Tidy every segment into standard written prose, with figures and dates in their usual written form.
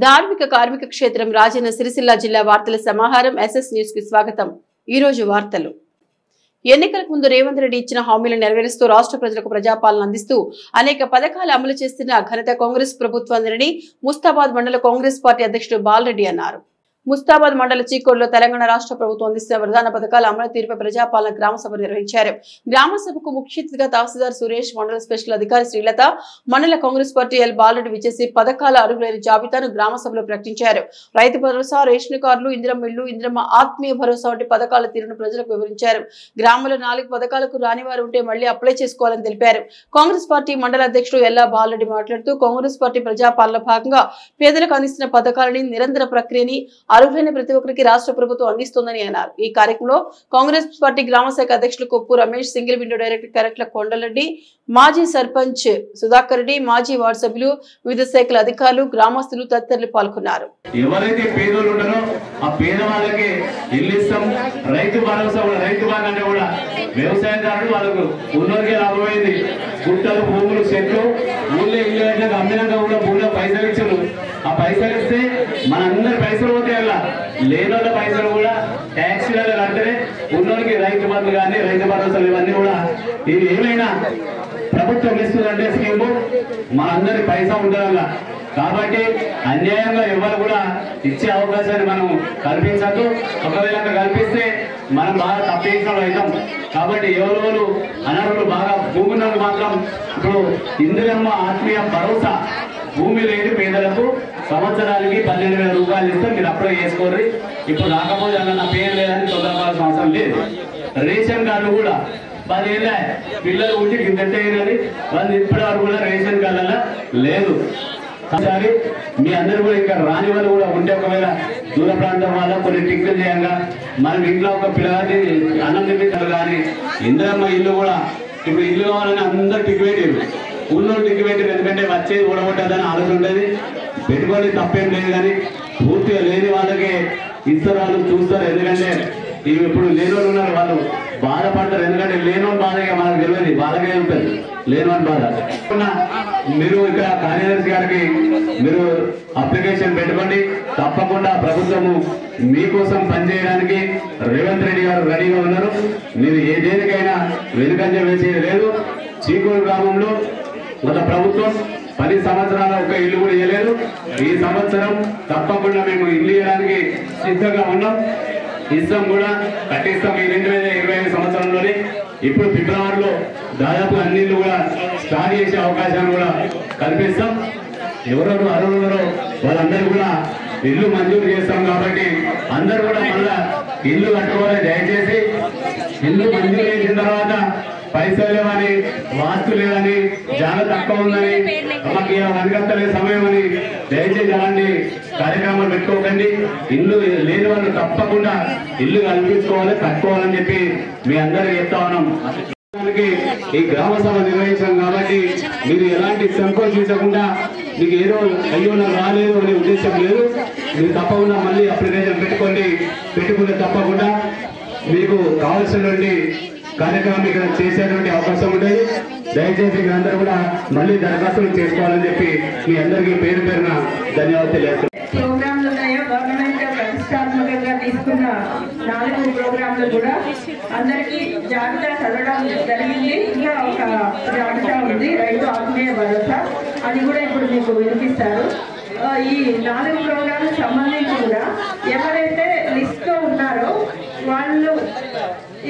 ధార్మిక కార్మిక క్షేత్రం రాజన్న సిరిసిల్ల జిల్లా వార్తల సమాహారం ఎస్ఎస్ న్యూస్ కి స్వాగతం। ఈ రోజు వార్తలు। ఎన్నికలకు ముందు రేవంత్ రెడ్డి ఇచ్చిన హామీలను నెరవేరుస్తూ రాష్ట్ర ప్రజలకు ప్రజాపాలన అందిస్తూ అనేక పథకాలు అమలు చేస్తున్న ఘనత కాంగ్రెస్ ప్రభుత్వాన్ని ముస్తాబాద్ మండల కాంగ్రెస్ పార్టీ అధ్యక్షుడు బాలరెడ్డి అన్నారు। ముస్తాబాద్ మండల చీకోడులో తెలంగాణ రాష్ట్ర ప్రభుత్వం అందిస్తున్న ప్రధాన పథకాల అమలు తీరుపై ప్రజాపాలన గ్రామ సభ నిర్వహించారు। గ్రామ సభకు ముఖ్య అతిథిగా తహసీల్దార్ సురేష్, మండల స్పెషల్ అధికారి శ్రీలత, మండల కాంగ్రెస్ పార్టీ ఎల్ బాలరెడ్డి విచ్చేసి పథకాల అర్హులైన జాబితాను గ్రామ సభలో ప్రకటించారు। రైతు భరోసా, రేషన్ కార్డులు, ఇందిరమ్మ ఇళ్లు, ఇందిరమ్మ ఆత్మీయ భరోసా వంటి పథకాల తీరును ప్రజలకు వివరించారు। గ్రామంలో 4 పథకాలకు రాని వారు ఉంటే మళ్లీ అప్లై చేసుకోవాలని తెలిపారు। కాంగ్రెస్ పార్టీ మండల అధ్యక్షుడు ఎల్లా బాలరెడ్డి మాట్లాడుతూ కాంగ్రెస్ పార్టీ ప్రజాపాలన భాగంగా పేదలకు అందిస్తున్న పథకాలని నిరంతర ప్రక్రియని అర్హులైన ప్రతి ఒక్కరికి రాష్ట్ర ప్రభుత్వం అందిస్తుందని అన్నారు। ఈ కార్యక్రమంలో కాంగ్రెస్ పార్టీ గ్రామ శాఖ అధ్యక్షులు Koppu Ramesh, single window director కరెక్ట్ల కొండలరెడ్డి, మాజీ సర్పంచ్ సుధాకర్ రెడ్డి, మాజీ వార్డు సభ్యులు, వివిధ శాఖల అధికారులు, గ్రామస్తులు తదితరులు పాల్గొన్నారు। ఎవరైతే పేదలు ఉంటారో ఆ పేదవాళ్ళకి ఇల్లు ఇస్తాం। రైతు భరోసా కూడా రైతు బాగా కూడా వ్యవసాయదారులు వాళ్ళకు ఉన్నోరికే లాభమైంది। గుట్టలు, భూములు, చెట్లు ఊళ్ళో ఇల్లు కట్టినాక అమ్మినాక కూడా భూమిలో పైసలు ఇచ్చారు। ఆ పైసలు ఇస్తే మనందరి పైసలు పోతే అలా లేనోళ్ళ పైసలు కూడా ట్యాక్స్ కడితేనే ఉన్నోరికి రైతు బంధు కానీ రైతు భరోసాలు ఇవన్నీ కూడా ఇది ఏమైనా ప్రభుత్వం ఇస్తుందంటే స్కీము మనందరి పైసా ఉండాల। కాబట్టి అన్యాయంగా ఎవరు కూడా ఇచ్చే అవకాశాన్ని మనం కల్పించద్దు। ఒకవేళ కల్పిస్తే మనం బాగా తప్పేసిన అవుతాం। కాబట్టి ఎవరెవరు అనర్హులు బాగా భూమి మాత్రం ఇప్పుడు ఇందిరమ్మ ఆత్మీయ భరోసా భూమి లేని పేదలకు సంవత్సరానికి 12,000 రూపాయలు ఇస్తే మీరు అప్లై చేసుకోర్రి। ఇప్పుడు రాకపోతే అన్న నా పేరు లేదని తొందరపడాల్సిన అవసరం లేదు। రేషన్ కార్డు కూడా 10 ఏళ్ళ పిల్లలు ఉంటే గింతేనని వాళ్ళు ఇప్పటి వరకు కూడా రేషన్ కార్డుల లేదు। ఒకసారి మీ అందరూ కూడా ఇంకా రాని వాళ్ళు కూడా ఉంటే ఒకవేళ దూర ప్రాంతం వల్ల కొన్ని టిక్లు చేయంగా మనం ఇంట్లో ఒక పిల్లగాని అన్నం తినిపించాలి। కానీ ఇందిరమ్మ ఇల్లు కూడా ఇప్పుడు ఇల్లు కావాలని అందరూ టిక్ పెట్టారు, ఊళ్ళో టిక్ పెట్టారు। ఎందుకంటే వచ్చేది ఊడగొట్టదని ఆలోచన ఉండేది, పెట్టుబడి తప్పేం లేదు। కానీ పూర్తిగా లేని వాళ్ళకి ఇస్తారు, వాళ్ళు చూస్తారు। ఎందుకంటే ఇవి ఇప్పుడు లేని వాళ్ళు ఉన్నారు, వాళ్ళు బాధపడతారు। ఎందుకంటే లేనివాని బాధ మనకు తెలియదు, వాళ్ళకే ఉంటుంది లేనివాని బాధ। మీరు ఇక్కడ కార్యదర్శి గారికి మీరు అప్లికేషన్ పెట్టుకోండి। తప్పకుండా ప్రభుత్వము మీకోసం పనిచేయడానికి రేవంత్ రెడ్డి గారు రెడీగా ఉన్నారు। మీరు ఏ దేనికైనా వెనుకంజ వేసేది లేదు। చీకోడు గ్రామంలో గత ప్రభుత్వం 10 సంవత్సరాల ఒక ఇల్లు కూడా ఇవ్వలేదు। ఈ సంవత్సరం తప్పకుండా మేము ఇల్లు ఇవ్వడానికి సిద్ధంగా ఉన్నాం, ఇస్తాం కూడా, కట్టిస్తాం। ఈ 2025 సంవత్సరంలోనే ఇప్పుడు ఫిబ్రవరిలో దాదాపు అన్ని ఇల్లు కూడా స్టార్ట్ చేసే అవకాశాన్ని కూడా కల్పిస్తాం। ఎవరెవరు అర్హులున్నారో వాళ్ళందరూ కూడా ఇల్లు మంజూరు చేస్తాం। కాబట్టి అందరూ కూడా మళ్ళా ఇల్లు కట్టుకోవాలి। దయచేసి ఇల్లు మంజూరు చేసిన తర్వాత పైసలు లేవని, వాస్తు లేదని, జాగా తక్కువ ఉందని, మాకు వనగత్తలే సమయం అని దయచేసి అలాంటి కార్యక్రమాలు పెట్టుకోకండి। ఇల్లు లేని వాళ్ళు తప్పకుండా ఇల్లు కల్పించుకోవాలి, కట్టుకోవాలని చెప్పి మీ అందరికీ చెప్తా ఉన్నాం। ఈ గ్రామ సభ నిర్వహించాం కాబట్టి మీరు ఎలాంటి సంకోచించకుండా మీకు ఏదో అయ్యో నాకు రాలేదు అనే ఉద్దేశం లేదు। మీరు తప్పకుండా మళ్ళీ అప్లికేషన్ పెట్టుకుంటే తప్పకుండా మీకు కావాల్సినటువంటి కార్యక్రమం ఇక్కడ చేసేటువంటి అవకాశం ఉంటుంది। దయచేసి మీ అందరూ కూడా మళ్ళీ దరఖాస్తులు చేసుకోవాలని చెప్పి మీ అందరికీ పేరు పేరున ధన్యవాదాలు తెలియజేస్తున్నాను। ప్రోగ్రాంలు ఉన్నాయో గవర్నమెంట్ ప్రతిష్టాత్మకంగా తీసుకున్న 4 ప్రోగ్రాంలు కూడా అందరికీ జాబితా చదవడం జరిగింది। ఇంకా ఒక జాబితా ఉంది, రైతు ఆత్మీయ భరోసా, అది కూడా ఇప్పుడు మీకు వినిపిస్తారు। ఈ 4 ప్రోగ్రాంలకు సంబంధించి కూడా ఎవరైతే లిస్ట్లో ఉన్నారో వాళ్ళు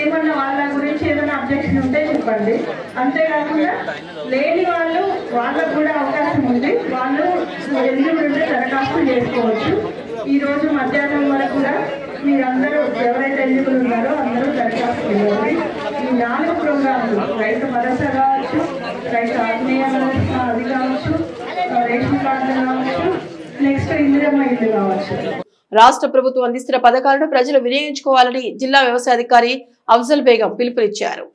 ఏమన్నా వాళ్ళ గురించి ఏదైనా అబ్జెక్షన్ ఉంటే చెప్పండి। అంతేకాకుండా లేని వాళ్ళకు కూడా అవకాశం ఉంది, వాళ్ళు ఎలిజిబుల్ ఉంటే దరఖాస్తు చేసుకోవచ్చు। ఈరోజు మధ్యాహ్నం వరకు కూడా మీరందరూ ఎవరైతే ఎలిజిబుల్ ఉన్నారో అందరూ దరఖాస్తు ఇవ్వండి। ఈ 4 ప్రోగ్రాంలు రైతు భరోసా కావచ్చు, రైతు ఆత్మీయ భరోసా అది కావచ్చు, రేషన్ కార్డు కావచ్చు, నెక్స్ట్ ఇందిరమ్మ ఇల్లు కావచ్చు। రాష్ట్ర ప్రభుత్వం అందిస్తున్న పథకాలను ప్రజలు వినియోగించుకోవాలని జిల్లా వ్యవసాయ అధికారి అఫ్జల్ బేగం పిలుపునిచ్చారు।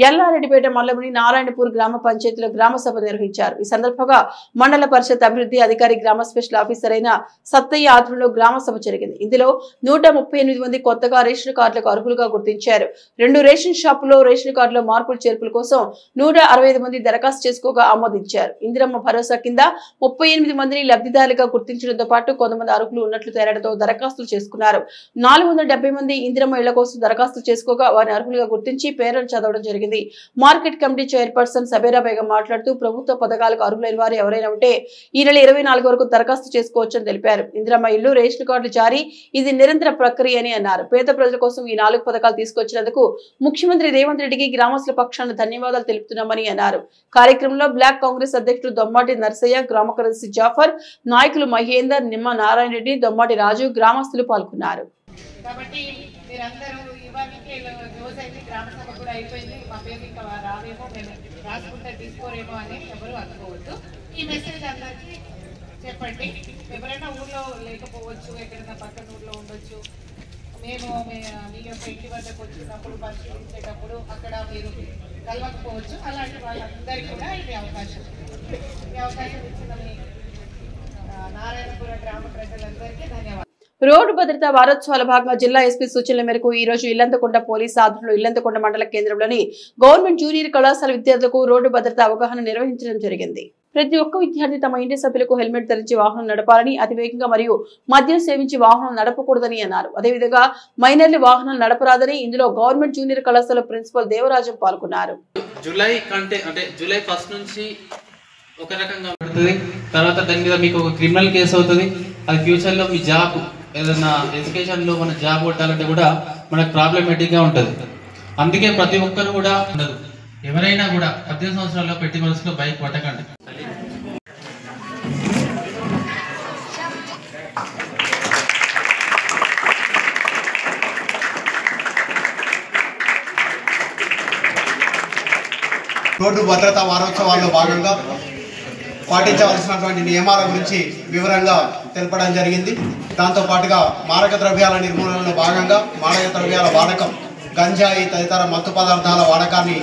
ఎల్లారెడ్డిపేట మండలంలోని నారాయణపూర్ గ్రామ పంచాయతీలో గ్రామ సభ నిర్వహించారు. ఈ సందర్భంగా మండల పరిషత్ అభివృద్ధి అధికారి గ్రామ స్పెషల్ ఆఫీసర్ అయిన సత్తయ్య ఆధ్వర్యంలో గ్రామ సభ జరిగింది. ఇందులో 138 మంది కొత్తగా రేషన్ కార్డులకు అర్హులుగా గుర్తించారు. 2 రేషన్ షాపుల్లో రేషన్ కార్డులో మార్పులు చేర్పుల కోసం 165 మంది దరఖాస్తు చేసుకోగా ఆమోదించారు. ఇందిరమ్మ భరోసా కింద 38 మందిని లబ్ధిదారులుగా గుర్తించడంతో పాటు కొంతమంది అర్హులు ఉన్నట్లు తేలడంతో దరఖాస్తులు చేసుకున్నారు. 470 మంది ఇందిరమ్మ ఇళ్ల కోసం దరఖాస్తులు చేసుకోగా వారిని అర్హులుగా గుర్తించి పేర్లను చదవడం జరిగింది. Market committee chairperson Sabera Begum మాట్లాడుతూ ప్రభుత్వ పథకాలకు అర్హులైన వారు ఎవరైనా ఉంటే ఈ నెల 24 వరకు దరఖాస్తు చేసుకోవచ్చని తెలిపారు. ఇందిరమ్మ ఇల్లు రేషన్ కార్డులు జారీ ఇది నిరంతర ప్రక్రియ అని అన్నారు. పేద ప్రజల కోసం ఈ 4 పథకాలు తీసుకొచ్చినందుకు ముఖ్యమంత్రి రేవంత్ రెడ్డికి గ్రామస్తుల పక్షాన ధన్యవాదాలు తెలుపుతున్నామని అన్నారు. కార్యక్రమంలో బ్లాక్ కాంగ్రెస్ అధ్యక్షుడు దొమ్మాటి నర్సయ్య, గ్రామ కార్యదర్శి జాఫర్, నాయకులు మహేందర్, నిమ్మ నారాయణ రెడ్డి, దొమ్మాటి రాజు, గ్రామస్తులు పాల్గొన్నారు. కాబట్టి మీరందరూ ఇవాళకి రోజైతే గ్రామ సభ కూడా అయిపోయింది. మా పేరు ఇంకా రావేమో, మేము రాసుకుంటే తీసుకోరేమో అని ఎవరు అనుకోవద్దు. ఈ మెసేజ్ అందరికీ చెప్పండి. ఎవరైనా ఊర్లో లేకపోవచ్చు, ఎక్కడైనా పక్కన ఊర్లో ఉండొచ్చు. మేము మీ యొక్క ఇంటి వద్దకు వచ్చినప్పుడు పరిశీలించేటప్పుడు అక్కడ మీరు కలవకపోవచ్చు. అలాంటి వాళ్ళందరికీ కూడా ఇది అవకాశం. ఈ అవకాశం ఇచ్చిన మీ నారాయణపుర గ్రామ ప్రజలందరికీ ధన్యవాదాలు. రోడ్డు భద్రతా వారోత్సవాల భాగంగా జిల్లా ఎస్పీ సూచనల మేరకు ఈ రోజు ఇల్లంతకొండ పోలీస్ ఆధ్వర్యంలో ఇల్లంతకొండ మండల కేంద్రంలోని గవర్నమెంట్ జూనియర్ కళాశాల విద్యార్థులకు రోడ్డు భద్రతా అవగాహన నిర్వహించడం జరిగింది. ప్రతి ఒక్క విద్యార్థి తమ ఇంటి సభ్యులకు హెల్మెట్ ధరించి వాహనం నడపాలని, అతివేగంగా మరియు మద్యం సేవించి వాహనం నడపకూడదని అన్నారు. అదేవిధంగా మైనర్లు వాహనాలు నడపరాదని ఇందులో గవర్నమెంట్ జూనియర్ కళాశాల ప్రిన్సిపల్ దేవరాజం పాల్గొన్నారు. జూలై 1 నుంచి ఒక రకంగా ఉంటుంది, తర్వాత దాని మీద మీకు ఒక క్రిమినల్ కేసు అవుతుంది. అది ఫ్యూచర్లో మీ జాబ్ ఏదైనా ఎడ్యుకేషన్లో మన జాబ్ కొట్టాలంటే కూడా మనకు ప్రాబ్లమేటిక్గా ఉంటుంది. అందుకే ప్రతి ఒక్కరు కూడా ఉండదు, ఎవరైనా కూడా 18 సంవత్సరాల్లో పెట్టి మనసులో బైక్ కొట్టకండి. రోడ్డు భద్రతా వారోత్సవాల్లో భాగంగా పాటించవలసినటువంటి నియమాల గురించి వివరంగా తెలపడం జరిగింది. దాంతోపాటుగా మారక ద్రవ్యాల నిర్మూలనలో భాగంగా మారక ద్రవ్యాల వాడకం, గంజాయి తదితర మత్తు పదార్థాల వాడకాన్ని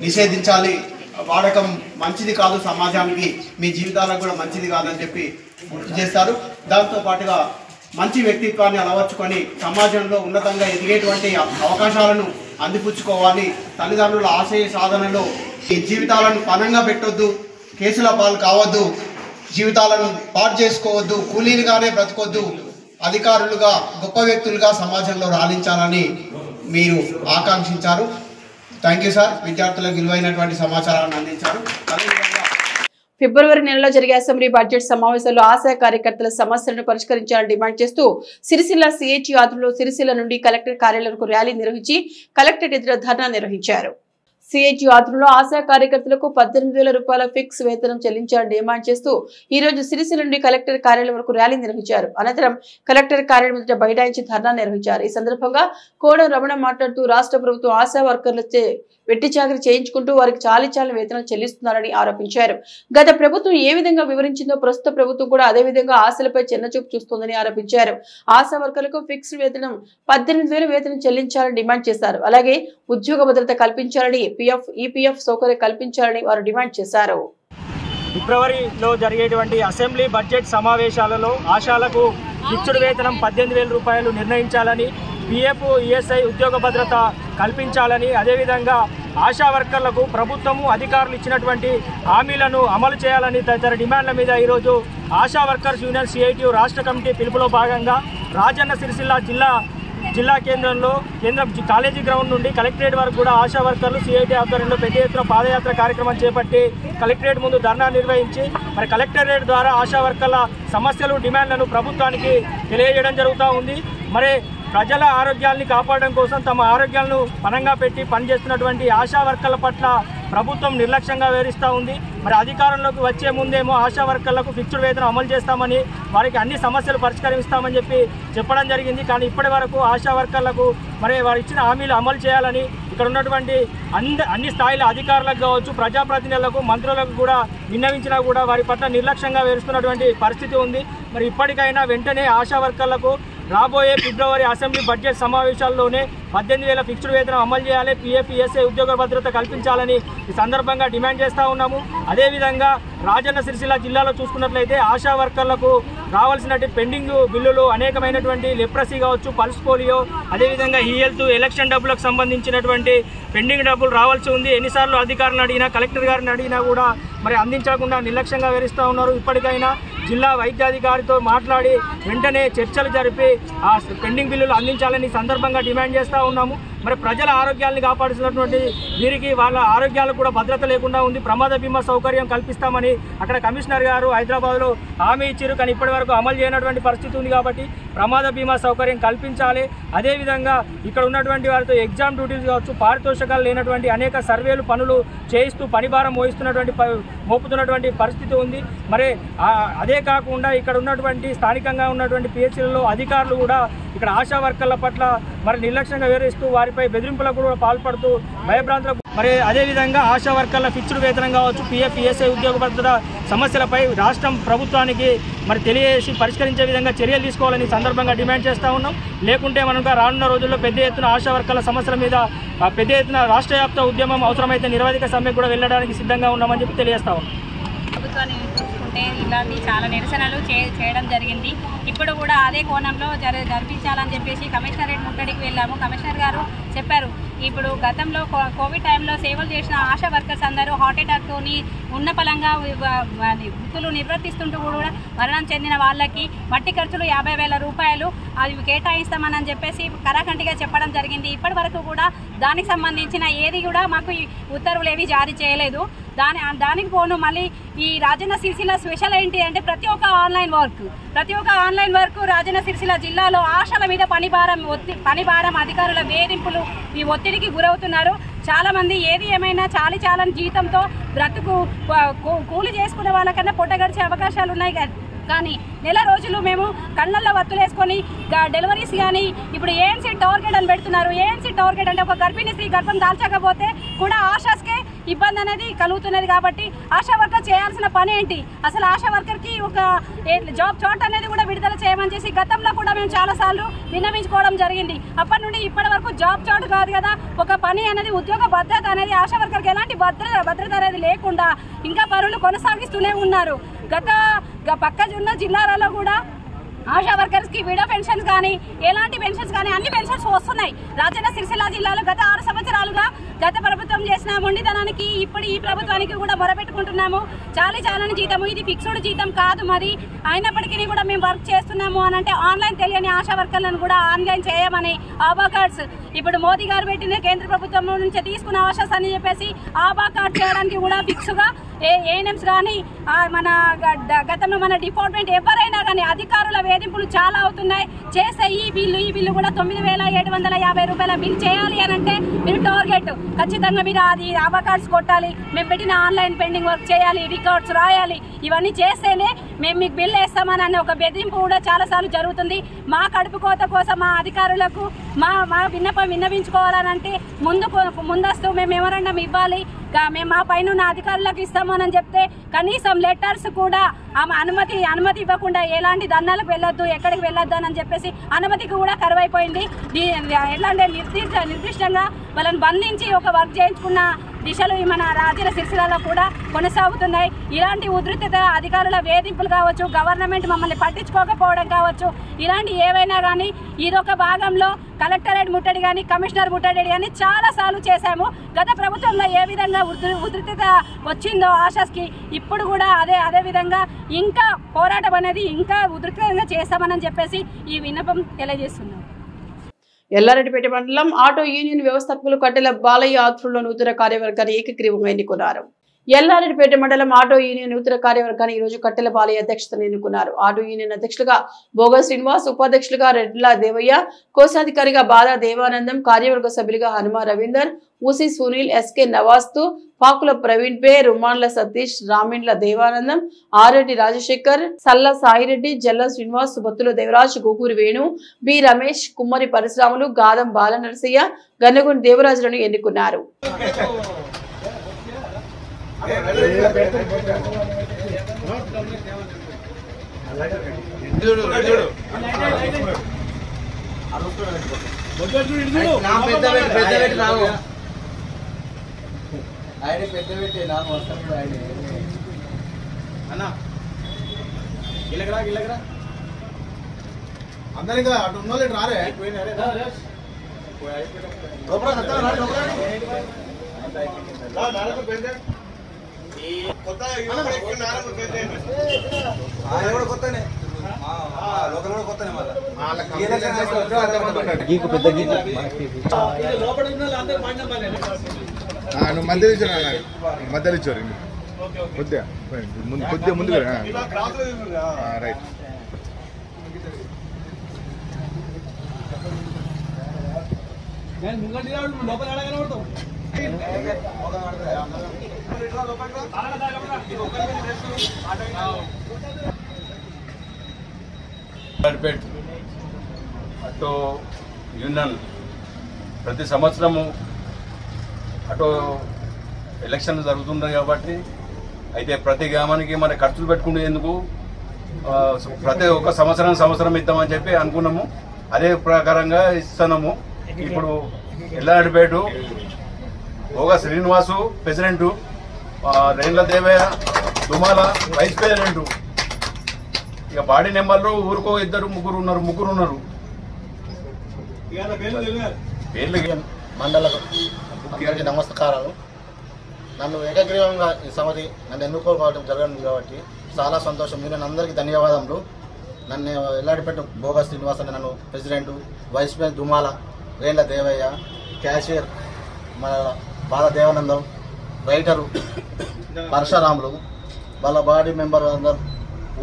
నిషేధించాలి. వాడకం మంచిది కాదు, సమాజానికి మీ జీవితాలకు కూడా మంచిది కాదని చెప్పి గుర్తు చేస్తారు. దాంతోపాటుగా మంచి వ్యక్తిత్వాన్ని అలవర్చుకొని సమాజంలో ఉన్నతంగా ఎదిగేటువంటి అవకాశాలను అందిపుచ్చుకోవాలి. తల్లిదండ్రుల ఆశయ సాధనలో ఈ జీవితాలను పణంగా పెట్టొద్దు, కేసుల పాలు కావద్దు, జీవితాలను పాడు చేసుకోవద్దు, కూలీలుగానే బ్రతకొద్దు, అధికారులుగా గొప్ప వ్యక్తులుగా సమాజంలో రాణించాలని మీరు ఆకాంక్షించారు. Thank you sir. విద్యార్థులకు విలువైనటువంటి సమాచారాన్ని అందించారు. ఫిబ్రవరి నెలలో జరిగే అసెంబ్లీ బడ్జెట్ సమావేశంలో ఆశా కార్యకర్తల సమస్యలను పరిష్కరించాలని డిమాండ్ చేస్తూ సిరిసిల్ల సిహెచ్ ఆధ్వర్యంలో సిరిసిల్ల నుండి కలెక్టర్ కార్యాలయంకు ర్యాలీ నిర్వహించి కలెక్టరేట్ ఎదుట ధర్నా నిర్వహించారు. సిహెచ్ ఆధ్వర్యంలో ఆశా కార్యకర్తలకు 18,000 రూపాయల ఫిక్స్ వేతనం చెల్లించాలని డిమాండ్ చేస్తూ ఈ రోజు సిరిసిల్ల నుండి కలెక్టర్ కార్యాలయం వరకు ర్యాలీ నిర్వహించారు. అనంతరం కలెక్టర్ కార్యాలయం ఎదుట బైఠాయించి ధర్నా నిర్వహించారు. ఈ సందర్భంగా కోడం రమణ మాట్లాడుతూ రాష్ట్ర ప్రభుత్వం ఆశా వర్కర్లచే వెట్టి చాకరీ చేయించుకుంటూ వారికి చాలీచాలని వేతనం చెల్లిస్తున్నారని ఆరోపించారు. గత ప్రభుత్వం ఏ విధంగా వివరించిందో ప్రస్తుత ప్రభుత్వం కూడా అదే విధంగా ఆశలపై చిన్నచూపు చూస్తోందని ఆరోపించారు. ఆశా వర్కర్లకు ఫిక్స్డ్ వేతనం 18,000 వేతనం చెల్లించాలని డిమాండ్ చేశారు. అలాగే ఉద్యోగ భద్రత కల్పించాలని, పిఎఫ్, ఈపీఎఫ్ సౌకర్యం కల్పించాలని వారు డిమాండ్ చేశారు. ఫిబ్రవరిలో జరిగేటువంటి అసెంబ్లీ బడ్జెట్ సమావేశాలలో ఆశాలకు ఫిక్స్డ్ వేతనం 18,000 రూపాయలు నిర్ణయించాలని, పిఎఫ్, ఈఎస్ఐ ఉద్యోగ భద్రత కల్పించాలని, అదేవిధంగా ఆశా వర్కర్లకు ప్రభుత్వము అధికారులు ఇచ్చినటువంటి హామీలను అమలు చేయాలని తదితర డిమాండ్ల మీద ఈరోజు ఆశా వర్కర్స్ యూనియన్ సిఐటియు రాష్ట్ర కమిటీ పిలుపులో భాగంగా రాజన్న సిరిసిల్ల జిల్లా కేంద్రంలో కాలేజీ గ్రౌండ్ నుండి కలెక్టరేట్ వరకు కూడా ఆశా వర్కర్లు సిఐటి ఆధ్వర్యంలో పెద్ద ఎత్తున పాదయాత్ర కార్యక్రమం చేపట్టి కలెక్టరేట్ ముందు ధర్నా నిర్వహించి మరి కలెక్టరేట్ ద్వారా ఆశా వర్కర్ల సమస్యలు, డిమాండ్లను ప్రభుత్వానికి తెలియజేయడం జరుగుతూ ఉంది. మరి ప్రజల ఆరోగ్యాన్ని కాపాడడం కోసం తమ ఆరోగ్యాలను పణంగా పెట్టి పనిచేస్తున్నటువంటి ఆశా వర్కర్ల పట్ల ప్రభుత్వం నిర్లక్ష్యంగా వ్యవహరిస్తూ ఉంది. మరి అధికారంలోకి వచ్చే ముందేమో ఆశా వర్కర్లకు ఫిక్స్డ్ వేతనం అమలు చేస్తామని, వారికి అన్ని సమస్యలు పరిష్కరిస్తామని చెప్పడం జరిగింది. కానీ ఇప్పటి వరకు ఆశా వర్కర్లకు మరి వారు ఇచ్చిన హామీలు అమలు చేయాలని ఇక్కడ ఉన్నటువంటి అన్ని స్థాయిల అధికారులకు కావచ్చు, ప్రజాప్రతినిధులకు, మంత్రులకు కూడా విన్నవించినా కూడా వారి పట్ల నిర్లక్ష్యంగా వ్యవహరిస్తున్నటువంటి పరిస్థితి ఉంది. మరి ఇప్పటికైనా వెంటనే ఆశా వర్కర్లకు రాబోయే ఫిబ్రవరి అసెంబ్లీ బడ్జెట్ సమావేశాల్లోనే 18,000 ఫిక్స్డ్ వేతనం అమలు చేయాలి, PF ESI ఉద్యోగ భద్రత కల్పించాలని ఈ సందర్భంగా డిమాండ్ చేస్తూ ఉన్నాము. అదేవిధంగా రాజన్న సిరిసిల్ల జిల్లాలో చూసుకున్నట్లయితే ఆశా వర్కర్లకు రావాల్సినటువంటి పెండింగ్ బిల్లులు అనేకమైనటువంటి లెప్రసీ కావచ్చు, పల్స్ పోలియో, అదేవిధంగా హెల్త్ ఎలక్షన్ డబ్బులకు సంబంధించినటువంటి పెండింగ్ డబ్బులు రావాల్సి ఉంది. ఎన్నిసార్లు అధికారులను అడిగినా, కలెక్టర్ గారిని అడిగినా కూడా మరి అందించకుండా నిర్లక్ష్యంగా వివరిస్తూ ఉన్నారు. ఇప్పటికైనా జిల్లా వైద్యాధికారితో మాట్లాడి వెంటనే చర్చలు జరిపి ఆ పెండింగ్ బిల్లులు అందించాలని సందర్భంగా డిమాండ్ చేస్తూ ఉన్నాము. మరి ప్రజల ఆరోగ్యాన్ని కాపాడుతున్నటువంటి వీరికి వాళ్ళ ఆరోగ్యాలకు కూడా భద్రత లేకుండా ఉంది. ప్రమాద బీమా సౌకర్యం కల్పిస్తామని అక్కడ కమిషనర్ గారు హైదరాబాద్లో హామీ ఇచ్చారు, కానీ ఇప్పటి వరకు అమలు చేయనటువంటి పరిస్థితి ఉంది. కాబట్టి ప్రమాద బీమా సౌకర్యం కల్పించాలి. అదేవిధంగా ఇక్కడ ఉన్నటువంటి వారితో ఎగ్జామ్ డ్యూటీస్ కావచ్చు, పారితోషికాలు లేనటువంటి అనేక సర్వేలు పనులు చేయిస్తూ పనిభారం మోపుతున్నటువంటి పరిస్థితి ఉంది. మరి అదే కాకుండా ఇక్కడ ఉన్నటువంటి స్థానికంగా ఉన్నటువంటి PHCలలో అధికారులు కూడా ఇక్కడ ఆశా వర్కర్ల పట్ల మరి నిర్లక్ష్యంగా వివరిస్తూ వారిపై బెదిరింపులకు కూడా పాల్పడుతూ భయభ్రాంతులకు మరి అదేవిధంగా ఆశా వర్కర్ల ఫిక్స్డ్ వేతనం కావచ్చు, PF ESI ఉద్యోగ భద్రత సమస్యలపై రాష్ట్రం ప్రభుత్వానికి మరి తెలియజేసి పరిష్కరించే విధంగా చర్యలు తీసుకోవాలని సందర్భంగా డిమాండ్ చేస్తూ ఉన్నాం. లేకుంటే మనం రానున్న రోజుల్లో పెద్ద ఎత్తున ఆశా వర్కర్ల సమస్యల మీద పెద్ద ఎత్తున రాష్ట్ర వ్యాప్త ఉద్యమం, అవసరమైతే నిరవధిక సమ్మె కూడా వెళ్ళడానికి సిద్ధంగా ఉన్నామని చెప్పి తెలియజేస్తా ఉన్నాం. ప్రభుత్వాన్ని చూసుకుంటే ఇలాంటి చాలా నిరసనలు చేయడం జరిగింది. ఇప్పుడు కూడా అదే కోణంలో జరిపించాలని చెప్పేసి కమిషనరేట్ ముట్టడికి వెళ్ళాము. కమిషనర్ గారు చెప్పారు, ఇప్పుడు గతంలో కోవిడ్ టైంలో సేవలు చేసిన ఆశా వర్కర్స్ అందరూ హార్ట్ అటాక్తోని ఉన్న పలంగా వృత్తులు నిర్వర్తిస్తుంటూ కూడా మరణం చెందిన వాళ్ళకి మట్టి ఖర్చులు 50,000 రూపాయలు అవి కేటాయిస్తామని చెప్పేసి కరాఖండిగా చెప్పడం జరిగింది. ఇప్పటి వరకు కూడా దానికి సంబంధించిన ఏది కూడా మాకు ఉత్తర్వులు ఏవి జారీ చేయలేదు. దానికి పోను మళ్ళీ ఈ రాజన్న సిరిసిల్ల స్పెషల్ ఏంటి అంటే ప్రతి ఒక్క ఆన్లైన్ వర్క్ రాజన్న సిరిసిల్ల జిల్లాలో ఆశల మీద పనిభారం అధికారుల వేధింపులు ఈ ఒత్తిడికి గురవుతున్నారు. చాలా మంది ఏది ఏమైనా చాలని జీతంతో బ్రతుకు కూలి చేసుకునే వాళ్ళకన్నా పొట్ట గడిచే అవకాశాలు ఉన్నాయి. కానీ నెల రోజులు మేము కళ్ళల్లో వత్తులేసుకొని డెలివరీస్ కానీ ఇప్పుడు ANC టార్గెట్ అని పెడుతున్నారు. ANC టార్గెట్ అంటే ఒక గర్భిణీ స్త్రీ గర్భం దాల్చకపోతే కూడా ఆశాస్కే ఇబ్బంది అనేది కలుగుతున్నది. కాబట్టి ఆశా వర్కర్ చేయాల్సిన పని ఏంటి, అసలు ఆశా వర్కర్కి ఒక జాబ్ చార్ట్ అనేది కూడా విడుదల చేయమని చేసి గతంలో కూడా మేము చాలాసార్లు విన్నవించుకోవడం జరిగింది. అప్పటి నుండి ఇప్పటి వరకు జాబ్ చార్ట్ కాదు కదా, ఒక పని అనేది ఉద్యోగ భద్రత అనేది ఆశా వర్కర్కి ఎలాంటి భద్రత అనేది లేకుండా ఇంకా పనులు కొనసాగిస్తూనే ఉన్నారు. పక్క ఉన్న జిల్లాలలో కూడా ఆశా వర్కర్స్కి విడో పెన్షన్స్ కానీ ఎలాంటి పెన్షన్స్ కానీ అన్ని పెన్షన్స్ వస్తున్నాయి. రాజన్న సిరిసిల్ల జిల్లాలో గత 6 సంవత్సరాలుగా గత ప్రభుత్వం చేసిన మొండితనానికి ఇప్పుడు ఈ ప్రభుత్వానికి కూడా మొరపెట్టుకుంటున్నాము. చాలని జీతము, ఇది ఫిక్స్డ్ జీతం కాదు. మరి అయినప్పటికీ కూడా మేము వర్క్ చేస్తున్నాము అని అంటే ఆన్లైన్ తెలియని ఆశా వర్కర్లను కూడా ఆన్లైన్ చేయమని ఆభా కార్డ్స్ ఇప్పుడు మోదీ గారు పెట్టిన కేంద్ర ప్రభుత్వం నుంచి తీసుకున్న ఆశాస్ అని చెప్పేసి ఆభా కార్డ్ చేయడానికి కూడా ఫిక్స్గా ANMs కానీ మన గతంలో మన డిపార్ట్మెంట్ ఎవరైనా కానీ అధికారుల వేధింపులు చాలా అవుతున్నాయి. చేసే ఈ బిల్లు కూడా 9,750 రూపాయల బిల్ చేయాలి అని అంటే మీరు టార్గెట్ ఖచ్చితంగా మీరు అది ఆభా కార్డ్స్ కొట్టాలి, మేము పెట్టిన ఆన్లైన్ పెండింగ్ వర్క్ చేయాలి, రికార్డ్స్ రాయాలి. ఇవన్నీ చేస్తేనే మేము మీకు బిల్ వేస్తామని ఒక బెదిరింపు కూడా చాలాసార్లు జరుగుతుంది. మా కడుపు కోత కోసం మా అధికారులకు మా విన్నవించుకోవాలనంటే ముందస్తు మేము మెమోరాండం ఇవ్వాలి. మేము మా పైన అధికారులకు ఇస్తామని చెప్తే కనీసం లెటర్స్ కూడా ఆమె అనుమతి ఇవ్వకుండా ఎలాంటి దండాలకు వెళ్ళొద్దు, ఎక్కడికి వెళ్ళొద్దు అని చెప్పేసి అనుమతికి కూడా కరువైపోయింది. ఎలాంటి నిర్దిష్టంగా వాళ్ళని బంధించి ఒక వర్క్ చేయించుకున్న దిశలు మన రాజన్న సిరిసిల్లలో కూడా కొనసాగుతున్నాయి. ఇలాంటి ఉధృత అధికారుల వేధింపులు కావచ్చు, గవర్నమెంట్ మమ్మల్ని పట్టించుకోకపోవడం కావచ్చు, ఇలాంటి ఏవైనా కానీ ఇదొక భాగంలో కలెక్టరేట్ ముట్టడి కానీ కమిషనర్ ముట్టడి కానీ చాలాసార్లు చేశాము. గత ప్రభుత్వంలో ఏ విధంగా ఉధృతత వచ్చిందో ఆశాస్కి ఇప్పుడు కూడా అదే విధంగా ఇంకా పోరాటం అనేది ఇంకా ఉధృతంగా చేస్తామని చెప్పేసి ఈ విన్నపం తెలియజేస్తున్నాం. ఎల్లారెడ్డిపేట మండలం ఆటో యూనియన్ వ్యవస్థాపకులు కట్టెల బాలయ్య ఆధ్వర్యంలో నూతన కార్యవర్గాన్ని ఏకగ్రీవంగా ఎన్నుకున్నారు. ఎల్లారెడ్డిపేట మండలం ఆటో యూనియన్ నూతన కార్యవర్గాన్ని ఈ రోజు కట్టెల బాలయ్య అధ్యక్షతను ఎన్నుకున్నారు. ఆటో యూనియన్ అధ్యక్షులుగా బోగ శ్రీనివాస్, ఉపాధ్యక్షులుగా రెడ్ల దేవయ్య, కోశాధికారిగా బాదా దేవానందం, కార్యవర్గ సభ్యులుగా హనుమ రవీందర్, ఊసి సునీల్, ఎస్కే నవాస్తు, పాకుల ప్రవీణ్ పే, రుమాన్ల సతీష్, రామిండ్ల దేవానందం, ఆరెడ్డి రాజశేఖర్, సల్ల సాయిరెడ్డి, జల్ల శ్రీనివాస్, బొత్తుల దేవరాజ్, గోకూరి వేణు, బి రమేష్, కుమ్మరి పరశురాములు, గాదం బాల నరసయ్య, గన్నగుండి దేవరాజులను ఎన్నుకున్నారు. అందరికీ అటు ఉన్నోళ్ళు రారే కొత్తనే నువ్వు మధ్యలో ఇచ్చారు మధ్యలో ఇచ్చారు కొద్దిగా కొద్దిగా ముందు రైట్ అటు యూనియన్ ప్రతి సంవత్సరము అటు ఎలక్షన్ జరుగుతున్నాయి కాబట్టి అయితే ప్రతి గ్రామానికి మన ఖర్చులు పెట్టుకునేందుకు ప్రతి ఒక్క సంవత్సరం ఇద్దామని చెప్పి అనుకున్నాము. అదే ప్రకారంగా ఇస్తున్నాము. ఇప్పుడు ఎల్లారెడ్డిపేట ఓగా Srinivas president, Rendla Devaiah Dumala vice president, ఇక బాడీ నెంబర్లు ఊరుకో ముగ్గురు ఉన్నారు. మండల అందరికీ నమస్కారాలు. నన్ను ఏకగ్రీవంగా ఈ సమితి నన్ను ఎన్నుకోవడం జరగడం కాబట్టి చాలా సంతోషం. నేను అందరికీ ధన్యవాదములు. నన్ను ఎల్లారెడ్డిపేట బోగా శ్రీనివాస్ అని నన్ను president, vice president Dumala, Rendla Devaiah, cashier మన బాల దేవానందం, రైటరు పరశురాములు, వాళ్ళ బాడీ మెంబర్ అందరు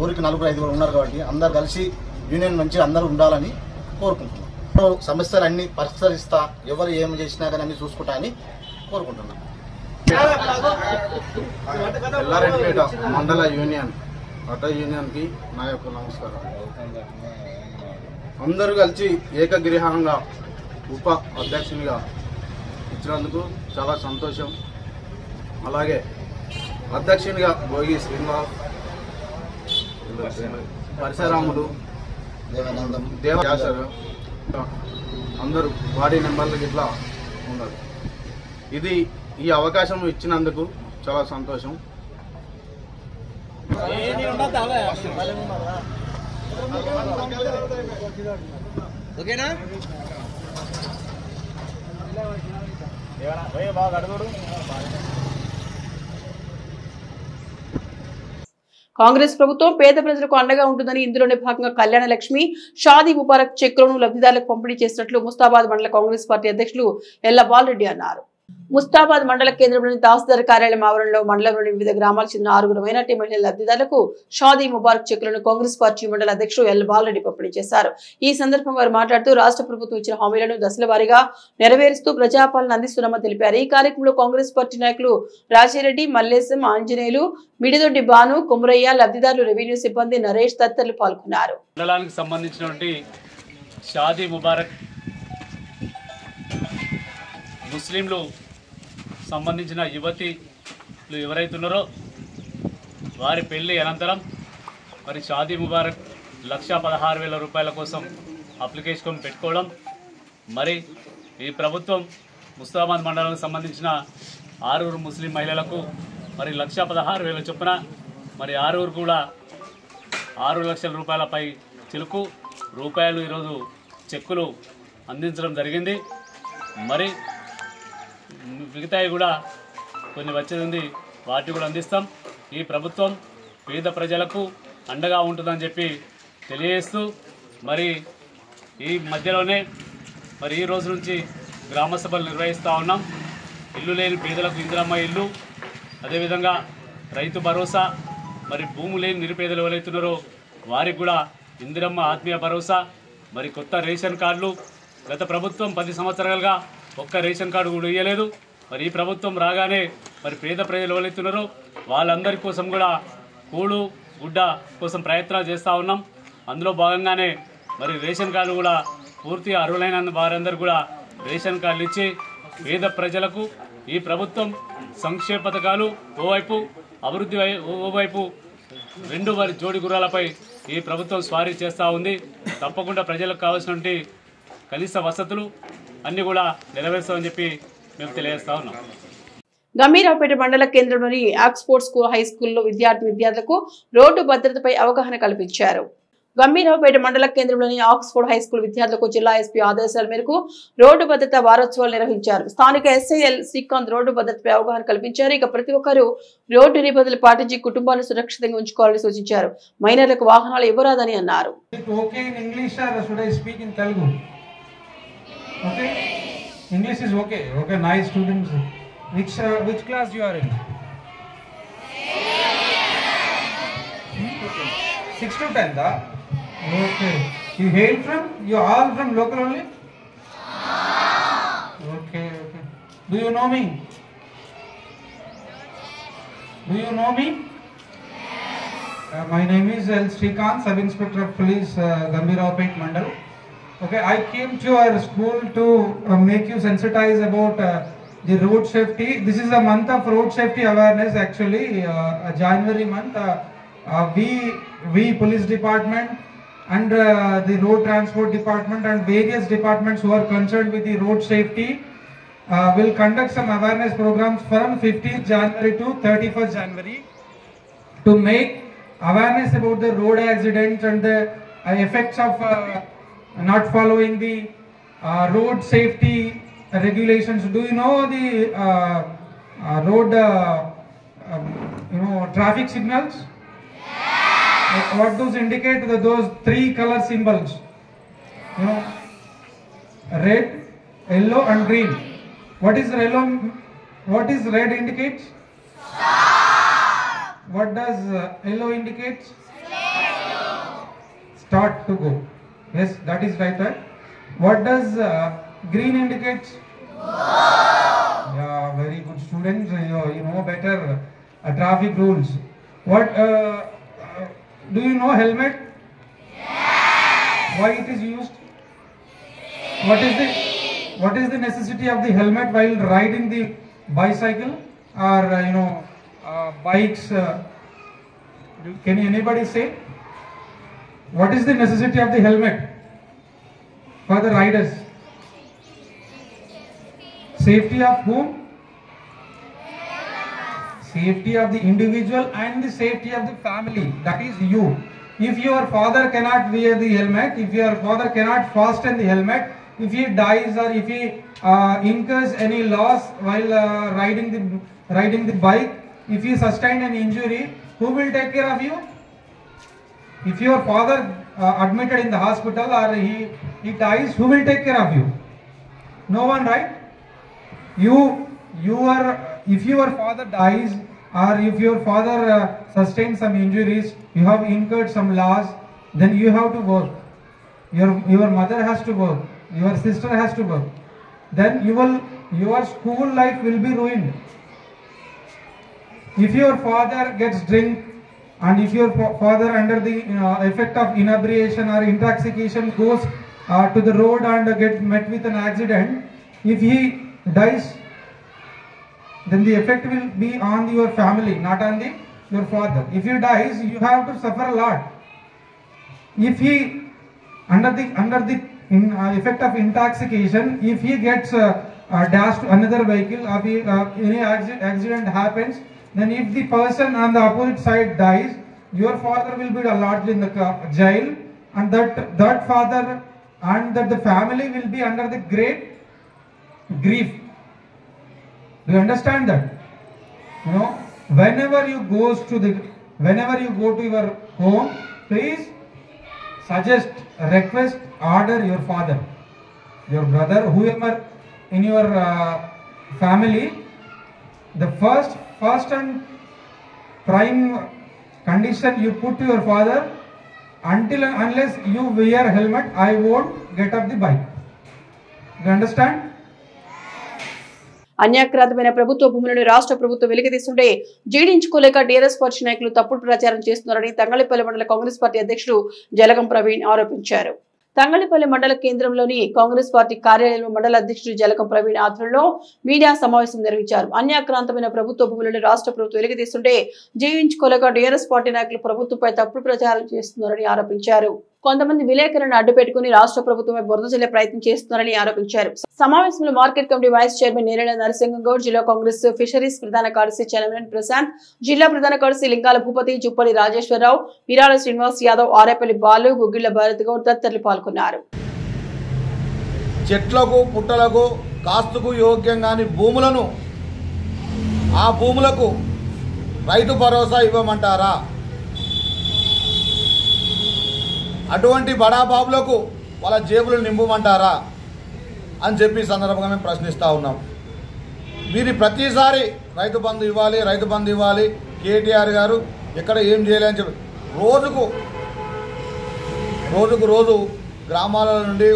ఊరికి 4-5 ఉన్నారు కాబట్టి అందరు కలిసి యూనియన్ నుంచి అందరూ ఉండాలని కోరుకుంటున్నాం. సమస్యలన్నీ పరిష్కరిస్తా, ఎవరు ఏమి చేసినా కానీ అన్ని చూసుకుంటా అని కోరుకుంటున్నాం. ఎల్లారెడ్డిపేట మండల యూనియన్ ఆటో యూనియన్కి నా యొక్క నమస్కారం. అందరూ కలిసి ఏకగ్రీహంగా ఉప అధ్యక్షునిగా ఇచ్చినందుకు చాలా సంతోషం. అలాగే అధ్యక్షునిగా భోగి శ్రీనివాస్, పరశురాములు, దేవదాసరు అందరూ బాడీ నెంబర్లు ఇట్లా ఉన్నారు. ఈ అవకాశం ఇచ్చినందుకు చాలా సంతోషం. ఓకేనా? కాంగ్రెస్ ప్రభుత్వం పేద ప్రజలకు అండగా ఉంటుందని ఇందులోనే భాగంగా కళ్యాణ లక్ష్మి, షాదీ ముబారక్ చెక్కులను లబ్ధిదారులకు పంపిణీ చేసినట్లు ముస్తాబాద్ మండల కాంగ్రెస్ పార్టీ అధ్యక్షులు ఎల్ల బాలరెడ్డి అన్నారు. ముస్తాబాద్ మండల కేంద్రంలోని తహసీల్దార్ కార్యాలయం ఆవరణలో మండలంలోని వివిధ గ్రామాలకు చెందిన 6 మైనార్టీ మహిళల లబ్ధిదారులకు షాదీ ముబారక్ చెక్కులను కాంగ్రెస్ పార్టీ మండల అధ్యక్షుడు ఎల్ బాలరెడ్డి పంపిణీ చేశారు. ఈ సందర్భంగా వారు మాట్లాడుతూ రాష్ట్ర ప్రభుత్వం ఇచ్చిన హామీలను దశల వారీగా నెరవేరుస్తూ ప్రజాపాలన అందిస్తున్నామని తెలిపారు. ఈ కార్యక్రమంలో కాంగ్రెస్ పార్టీ నాయకులు రాజిరెడ్డి, మల్లేశం, ఆంజనేయులు, మిడిదొడ్డి బాను, కుమరయ్య, లబ్ధిదారులు, రెవెన్యూ సిబ్బంది నరేష్ తదితరులు పాల్గొన్నారు. మండలానికి సంబంధించినటువంటి షాదీ ముబారక్ ముస్లింలు సంబంధించిన యువతిలు ఎవరైతే ఉన్నారో వారి పెళ్లి అనంతరం మరి షాదీ ముబారక్ 1,16,000 రూపాయల కోసం అప్లికేషన్ పెట్టుకోవడం, మరి ఈ ప్రభుత్వం ముస్తాబాద్ మండలానికి సంబంధించిన 6 ముస్లిం మహిళలకు మరి 1,16,000 చొప్పున మరి 6 కూడా 6 లక్షల రూపాయలపై చిలుకు రూపాయలు ఈరోజు చెక్కులు అందించడం జరిగింది. మరి మిగతాయి కూడా కొన్ని వచ్చేది ఉంది, వాటిని కూడా అందిస్తాం. ఈ ప్రభుత్వం పేద ప్రజలకు అండగా ఉంటుందని చెప్పి తెలియజేస్తూ మరి ఈ మధ్యలోనే మరి ఈ రోజు నుంచి గ్రామ సభలు నిర్వహిస్తూ ఉన్నాం. ఇల్లు లేని పేదలకు ఇందిరమ్మ ఇల్లు, అదేవిధంగా రైతు భరోసా, మరి భూము లేని నిరుపేదలు ఎవరైతున్నారో వారికి కూడా ఇందిరమ్మ ఆత్మీయ భరోసా, మరి కొత్త రేషన్ కార్డులు. గత ప్రభుత్వం 10 సంవత్సరాలుగా ఒక్క రేషన్ కార్డు కూడా ఇవ్వలేదు. మరి ఈ ప్రభుత్వం రాగానే మరి పేద ప్రజలు ఎవరైతున్నారో వాళ్ళందరి కోసం కూడా కూడు గుడ్డ కోసం ప్రయత్నాలు చేస్తూ ఉన్నాం. అందులో భాగంగానే మరి రేషన్ కార్డు కూడా పూర్తిగా అర్హులైన వారందరూ కూడా రేషన్ కార్డులు ఇచ్చి పేద ప్రజలకు ఈ ప్రభుత్వం సంక్షేమ పథకాలు ఓవైపు, అభివృద్ధి ఓవైపు 2 జోడి గుర్రాలపై ఈ ప్రభుత్వం స్వారీ చేస్తూ ఉంది. తప్పకుండా ప్రజలకు కావాల్సినటువంటి కనీస వసతులు అన్నీ కూడా నెరవేరుస్తామని చెప్పి మేము తెలియజేస్తా ఉన్నాం. గంభీరావుపేట మండల కేంద్రంలోని ఆక్స్ఫోర్డ్ స్కూల్ హై స్కూల్లో విద్యార్థులకు రోడ్డు భద్రతపై అవగాహన కల్పించారు. గంభీరావుపేట మండల కేంద్రంలోని ఆక్స్ఫోర్డ్ హై స్కూల్ విద్యార్థులకు జిల్లా ఎస్పీ ఆదేశాల మేరకు రోడ్డు భద్రతా వారోత్సవాలు నిర్వహించారు. స్థానిక ఎస్ఐఎల్ శ్రీకాంత్ రోడ్డు భద్రతపై అవగాహన కల్పించారు. ఇక ప్రతి ఒక్కరూ రోడ్డు నిబంధనలు పాటించి కుటుంబాలను సురక్షితంగా ఉంచుకోవాలని సూచించారు. మైనర్లకు వాహనాలు ఇవ్వరాదని అన్నారు. Which class you are in? 6 to 10, da? Okay. You hail from? You all from local only? Okay. Do you know me? My name is L. Srikanth, Sub Inspector of Police, Gambhirapet Mandal. Okay, I came to our school to make you sensitize about the road safety. This is a month of road safety awareness actually, a January month. We police department and the road transport department and various departments who are concerned with the road safety will conduct some awareness programs from 15th January to 31st January to make awareness about the road accidents and the effects of not following the road safety regulations. Do you know the road traffic signals? What those indicate? Those 3 color symbols, red, yellow and green. What is yellow? What is red indicates? Stop. What does yellow indicate? Start to go. Yes, that is right. What does green indicates? Yeah, very good students. You know better traffic rules. What do you know helmet? Yes. Why it is used? What is the necessity of the helmet while riding the bicycle or bikes? Can anybody say? What is the necessity of the helmet for the riders? Safety of whom? Safety of the individual and the safety of the family. That is you. If your father cannot wear the helmet, if your father cannot fasten the helmet, if he dies or if he incurs any loss while riding the bike, if he sustained an injury, who will take care of you? If your father admitted in the hospital or he dies, who will take care of you? No one, right? If your father dies or if your father sustains some injuries, you have incurred some loss, then you have to work. Your mother has to work. Your sister has to work. Then your school life will be ruined. If your father gets drink and if your father under the effect of inebriation or intoxication goes to the road and get met with an accident, if he dies, then the effect will be on your family, not on your father. If he dies, you have to suffer a lot. If he under the effect of intoxication, if he gets dashed to another vehicle or any accident happens, then if the person on the opposite side dies, your father will be lodged in the jail, and that father and that the family will be under the great grief. Do you understand that? Whenever you go to your home, please suggest, request, order your father, your brother, whoever in your family. The first and prime condition you put to your father, until and unless you wear helmet, I won't get up the bike. Do you understand? అన్యాక్రాంతమైన ప్రభుత్వ భూములను రాష్ట్ర ప్రభుత్వం వెలికితీస్తుంటే జీడించుకోలేక TRS party నాయకులు తప్పుడు ప్రచారం చేస్తున్నారని తంగళిపల్లి మండల Congress party అధ్యక్షుడు జలగం ప్రవీణ్ ఆరోపించారు. తంగళిపల్లి మండల కేంద్రంలోని కాంగ్రెస్ పార్టీ కార్యాలయంలో మండల అధ్యక్షుడు జలగం ప్రవీణ్ ఆధ్వర్యంలో మీడియా సమావేశం నిర్వహించారు. అన్యాక్రాంతమైన ప్రభుత్వ భూములను రాష్ట్ర ప్రభుత్వం వెలికితీస్తుంటే జీవించుకోలేక టీఆర్ఎస్ పార్టీ నాయకులు ప్రభుత్వంపై తప్పుడు ప్రచారం చేస్తున్నారని ఆరోపించారు. కొంతమంది విలేకరులను అడ్డుపెట్టుకుని రాష్ట్ర ప్రభుత్వమే బురద జల్లే ప్రయత్నం చేస్తున్నారని ఆరోపించారు. సమావేశంలో market committee vice chairman Nerella Narasimha Goud, జిల్లా కాంగ్రెస్ ఫిషరీస్ ప్రధాన కార్యదర్శి చలమనేని ప్రశాంత్, జిల్లా ప్రధాన కార్యదర్శి లింగాల భూపతి, జుప్పలి రాజేశ్వరరావు, పిరాల శ్రీనివాస్ యాదవ్, ఆరేపల్లి బాలు, గుగ్గిళ్ల భారత్ గౌడ్ తదితరులు పాల్గొన్నారు. చెట్లకు పుట్టలకు కాస్తుకు యోగ్యంగాని భూములను ఆ భూములకు రైతు భరోసా ఇవ్వమంటారా? అటువంటి బడాబాబులకు వాళ్ళ జేబులు నింపమంటారా అని చెప్పి సందర్భంగా మేము ప్రశ్నిస్తూ ఉన్నాం. మీరు ప్రతిసారి రైతు బంధు ఇవ్వాలి, రైతు బంధు ఇవ్వాలి, కేటీఆర్ గారు ఎక్కడ ఏం చేయలేని చెప్పి రోజు గ్రామాల నుండి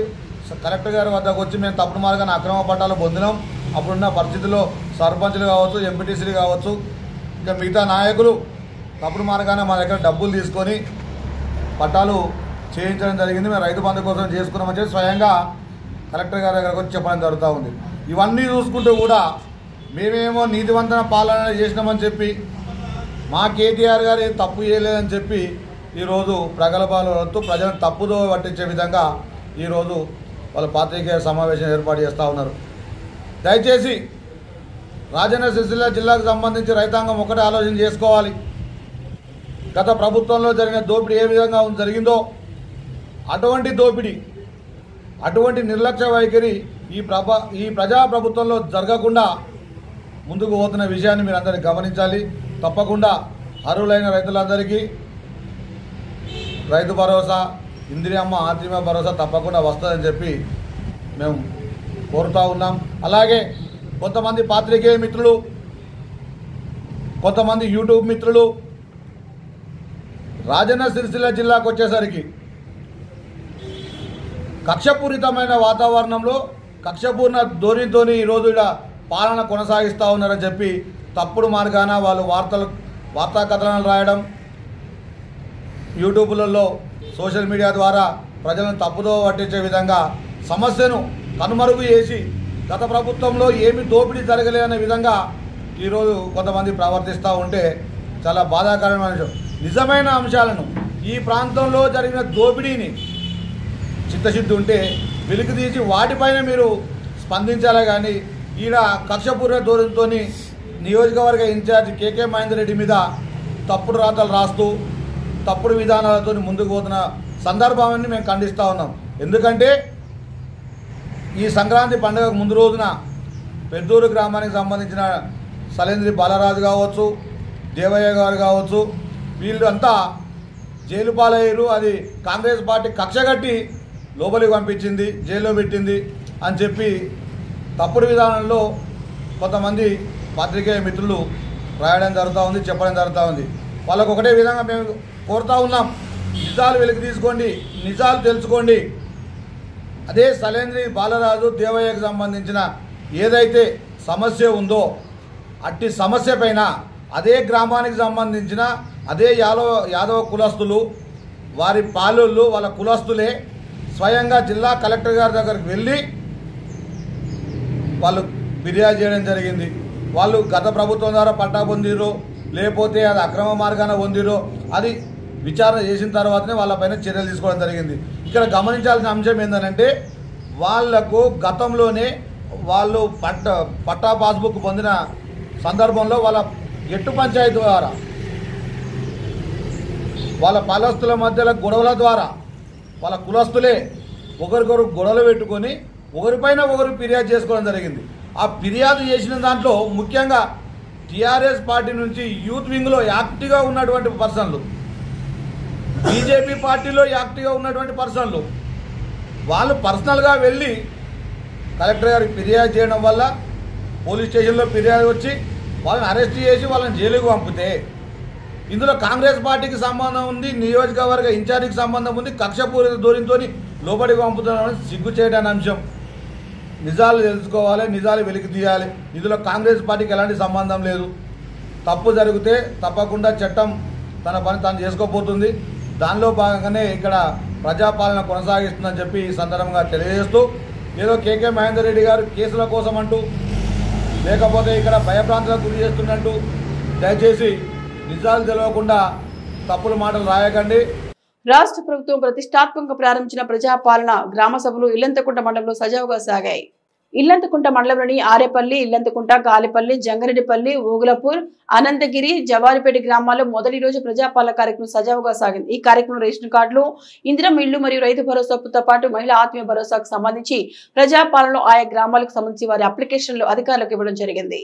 కలెక్టర్ గారి వద్దకు వచ్చి మేము తప్పుడు మార్గాన్ని అక్రమ పట్టాలు పొందినాం. అప్పుడున్న పరిస్థితుల్లో సర్పంచులు కావచ్చు, ఎంపీటీసీలు కావచ్చు, ఇంకా మిగతా నాయకులు తప్పుడు మార్గాన మా దగ్గర డబ్బులు తీసుకొని పట్టాలు చేయించడం జరిగింది. మేము రైతు బంధు కోసం చేసుకున్నామని చెప్పి స్వయంగా కలెక్టర్ గారి దగ్గరకు వచ్చి చెప్పడం జరుగుతూ ఉంది. ఇవన్నీ చూసుకుంటూ కూడా మేమేమో నీతివంతన పాలన చేసినామని చెప్పి, మా కేటీఆర్ గారు ఏం తప్పు చేయలేదని చెప్పి ఈరోజు ప్రగల్భాలతో ప్రజలను తప్పుదో పట్టించే విధంగా ఈరోజు వాళ్ళ పాత్రికేయ సమావేశం ఏర్పాటు చేస్తూ ఉన్నారు. దయచేసి రాజన్న సిరిసిల్ల జిల్లాకు సంబంధించి రైతాంగం ఒకటే ఆలోచన చేసుకోవాలి. గత ప్రభుత్వంలో జరిగిన దోపిడీ ఏ విధంగా జరిగిందో అటువంటి దోపిడీ, అటువంటి నిర్లక్ష్య వైఖరి ఈ ప్రజాప్రభుత్వంలో జరగకుండా ముందుకు పోతున్న విషయాన్ని మీరు అందరూ గమనించాలి. తప్పకుండా అర్హులైన రైతులందరికీ రైతు భరోసా, ఇందిరమ్మ ఆత్మీయ భరోసా తప్పకుండా వస్తుందని చెప్పి మేము కోరుతూ ఉన్నాం. అలాగే కొంతమంది పాత్రికేయ మిత్రులు, కొంతమంది యూట్యూబ్ మిత్రులు రాజన్న సిరిసిల్ల జిల్లాకు వచ్చేసరికి కక్షపూరితమైన వాతావరణంలో కక్షపూర్ణ ధోరణితోని ఈరోజు ఇలా పాలన కొనసాగిస్తూ ఉన్నారని చెప్పి తప్పుడు మార్గాన వాళ్ళు వార్తా కథనాలు రాయడం, యూట్యూబ్లలో సోషల్ మీడియా ద్వారా ప్రజలను తప్పుదో పట్టించే విధంగా సమస్యను కనుమరుగు చేసి గత ప్రభుత్వంలో ఏమి దోపిడీ జరగలే అనే విధంగా ఈరోజు కొంతమంది ప్రవర్తిస్తూ ఉంటే చాలా బాధాకరమైన విషయం. నిజమైన అంశాలను, ఈ ప్రాంతంలో జరిగిన దోపిడీని చిత్తశుద్ధి ఉంటే వెలికితీసి వాటిపైన మీరు స్పందించాలే కానీ ఈడ కక్షపూర్ణ ధోరణితో నియోజకవర్గ ఇన్ఛార్జ్ కేకే మహేందర్ రెడ్డి మీద తప్పుడు రాతలు రాస్తూ తప్పుడు విధానాలతో ముందుకు పోతున్న సందర్భాన్ని మేము ఖండిస్తూ ఉన్నాం. ఎందుకంటే ఈ సంక్రాంతి పండుగకు ముందు రోజున పెద్దూరు గ్రామానికి సంబంధించిన సలేంద్రి బాలరాజు కావచ్చు, దేవయ్య గారు కావచ్చు, వీళ్ళు అంతా జైలు పాలయ్యారు. అది కాంగ్రెస్ పార్టీ కక్షగట్టి లోపలికి పంపించింది, జైల్లో పెట్టింది అని చెప్పి తప్పుడు విధానంలో కొంతమంది పాత్రికేయ మిత్రులు రాయడం జరుగుతూ ఉంది, చెప్పడం జరుగుతూ ఉంది. వాళ్ళకు ఒకటే విధంగా మేము కోరుతూ ఉన్నాం, నిజాలు వెలికి తీసుకోండి, నిజాలు తెలుసుకోండి. అదే సలేంద్రి బాలరాజు, దేవయ్యకు సంబంధించిన ఏదైతే సమస్య ఉందో అట్టి సమస్య పైన అదే గ్రామానికి సంబంధించిన అదే యాదవ కులస్తులు, వారి పాలోళ్ళు, వాళ్ళ కులస్తులే స్వయంగా జిల్లా కలెక్టర్ గారి దగ్గరికి వెళ్ళి వాళ్ళు ఫిర్యాదు చేయడం జరిగింది. వాళ్ళు గత ప్రభుత్వం ద్వారా పట్టా పొందిరో లేకపోతే అది అక్రమ మార్గాన పొందిరో అది విచారణ చేసిన తర్వాతనే వాళ్ళపైన చర్యలు తీసుకోవడం జరిగింది. ఇక్కడ గమనించాల్సిన అంశం ఏంటంటే వాళ్లకు గతంలోనే వాళ్ళు పట్టా పాస్బుక్ పొందిన సందర్భంలో వాళ్ళ ఎట్టు పంచాయతీ ద్వారా వాళ్ళ పాలస్తుల మధ్యలో గొడవల ద్వారా వాళ్ళ కులస్తులే ఒకరికొకరు గొడవలు పెట్టుకొని ఒకరిపైన ఒకరు ఫిర్యాదు చేసుకోవడం జరిగింది. ఆ ఫిర్యాదు చేసిన దాంట్లో ముఖ్యంగా టీఆర్ఎస్ పార్టీ నుంచి యూత్ వింగ్లో యాక్టివ్గా ఉన్నటువంటి పర్సన్లు, బీజేపీ పార్టీలో యాక్టివ్గా ఉన్నటువంటి పర్సన్లు వాళ్ళు పర్సనల్గా వెళ్ళి కలెక్టర్ గారికి ఫిర్యాదు చేయడం వల్ల పోలీస్ స్టేషన్లో ఫిర్యాదు వచ్చి వాళ్ళని అరెస్ట్ చేసి వాళ్ళని జైలుకు పంపితే ఇందులో కాంగ్రెస్ పార్టీకి సంబంధం ఉంది, నియోజకవర్గ ఇన్ఛార్జికి సంబంధం ఉంది, కక్షపూరిత ధోరణితో లోపలికి పంపుతున్నామని సిగ్గు చేయడానికి అంశం. నిజాలు తెలుసుకోవాలి, నిజాలు వెలికి తీయాలి. ఇందులో కాంగ్రెస్ పార్టీకి ఎలాంటి సంబంధం లేదు. తప్పు జరిగితే తప్పకుండా చట్టం తన పని తాను చేసుకోబోతుంది. దానిలో భాగంగానే ఇక్కడ ప్రజాపాలన కొనసాగిస్తుందని చెప్పి ఈ సందర్భంగా తెలియజేస్తూ, ఏదో కేకే మహేందర్ రెడ్డి గారు కేసుల కోసం అంటూ లేకపోతే ఇక్కడ భయభ్రాంతులకు గురి చేస్తున్నట్టు దయచేసి నిజాలు తెలియకుండా తప్పుడు మాటలు రాయకండి. రాష్ట్ర ప్రభుత్వం ప్రతిష్టాత్మకంగా ప్రారంభించిన ప్రజాపాలన గ్రామ సభలు ఇల్లంతకుంట మండలంలో సజావుగా సాగాయి. ఇల్లంతకుంట మండలంలోని ఆరేపల్లి, ఇల్లంతకుంట, గాలిపల్లి, జంగారెడ్డిపల్లి, ఓగులపూర్, అనంతగిరి, జవారిపేట గ్రామాల్లో మొదటి రోజు ప్రజాపాలన కార్యక్రమం సజావుగా సాగింది. ఈ కార్యక్రమం రేషన్ కార్డులు, ఇందిరమ్మ ఇళ్లు మరియు రైతు భరోసాతో పాటు మహిళా ఆత్మీయ భరోసాకు సంబంధించి ప్రజాపాలనలో ఆయా గ్రామాలకు సంబంధించి వారి అప్లికేషన్లు అధికారులకు ఇవ్వడం జరిగింది.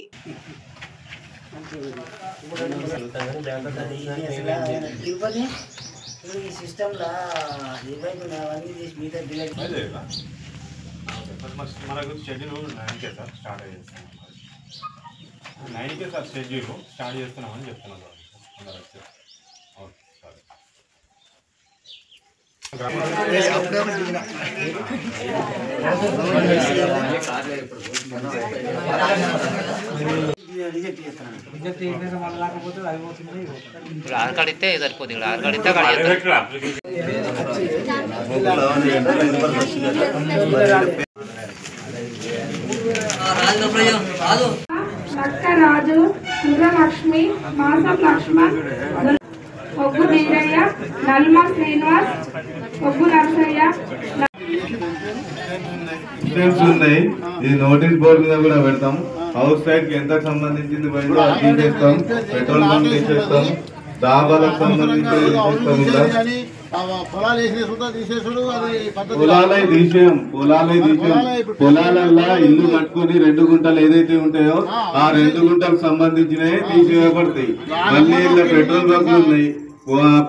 మనకు షెడ్యూల్ 9కే సార్ స్టార్ట్ అయ్యేది. 9కే సార్ షెడ్యూల్ స్టార్ట్ చేస్తున్నామని చెప్తున్నారు. ఆధార్ కార్డు ఇస్తే సరిపోతుంది. ఆధార్ కార్డు ఇస్తే రాజు, సురలక్ష్మి, మాసం లక్ష్మణ్, ఒగ్గు వీరయ్య, నల్మ శ్రీనివాస్, ఒగ్గు నరసయ్య ఉన్నాయి. ఇది నోటీస్ బోర్డు మీద కూడా పెడతాం. హౌస్ సైడ్ కి ఎంత సంబంధించింది పోయిందో అది తీసేస్తాం. పెట్రోల్ బంక్ తీసేస్తాం. డాబాలకు సంబంధించి పొలాలై తీసేయం. పొలాలల్లా ఇల్లు కట్టుకుని 2 గుంటలు ఏదైతే ఉంటాయో ఆ 2 గుంటలకు సంబంధించినవి తీసేయబడతాయి. మళ్ళీ ఇలా పెట్రోల్ బంకులు ఉన్నాయి,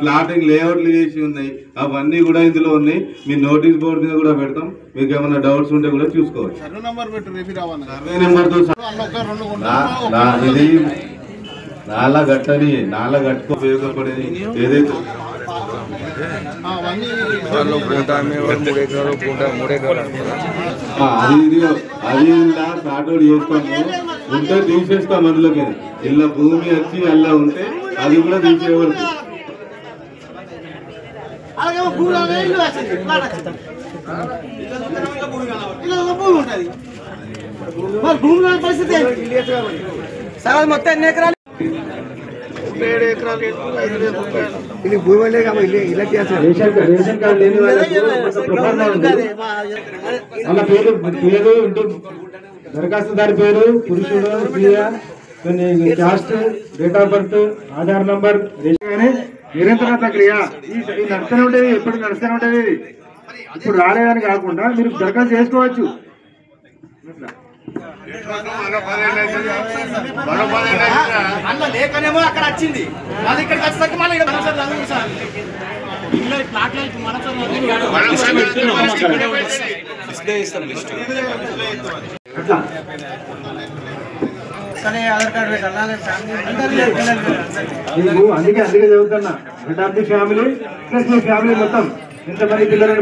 ప్లాటింగ్ లేఅవుట్లు చేసి ఉన్నాయి. అవన్నీ కూడా ఇందులో ఉన్నాయి. మీ నోటీస్ బోర్డు మీద కూడా పెడతాం. మీకు ఏమైనా డౌట్స్ ఉంటే కూడా చూసుకోవచ్చు. సర్వే నెంబర్తో ఇది నాలా గట్టుకో ఉపయోగపడేది ఏదైతే అది ఇలా సాటోడు చేస్తాము. ఉంటే తీసేస్తాం. అందులోకి ఇలా భూమి వచ్చి అలా ఉంటే అది కూడా తీసేయబడుతుంది. మొత్తం ఎన్ని ఎకరాలు? 7 ఎకరాలు. రేషన్ కార్డు లేని వాళ్ళ పేరు ఇంటి దరఖాస్తుదారి పేరు, పురుషుడు, స్త్రీ, cost, date of birth, Aadhaar number, నిరంతర ప్రక్రియ ఈ నడుస్తూనే ఉండేది. ఎప్పుడు నడుస్తూనే ఉండేది. ఇప్పుడు రాలేదని కాకుండా మీరు దరఖాస్తు చేసుకోవచ్చు. లేకనేమో అక్కడ వచ్చింది, అది ఇక్కడికి వచ్చేసరికి మళ్ళీ అందుకే చదువుతున్నా. అంటే ఫ్యామిలీ ప్లస్ మీ ఫ్యామిలీ మొత్తం ఎంతమంది పిల్లలు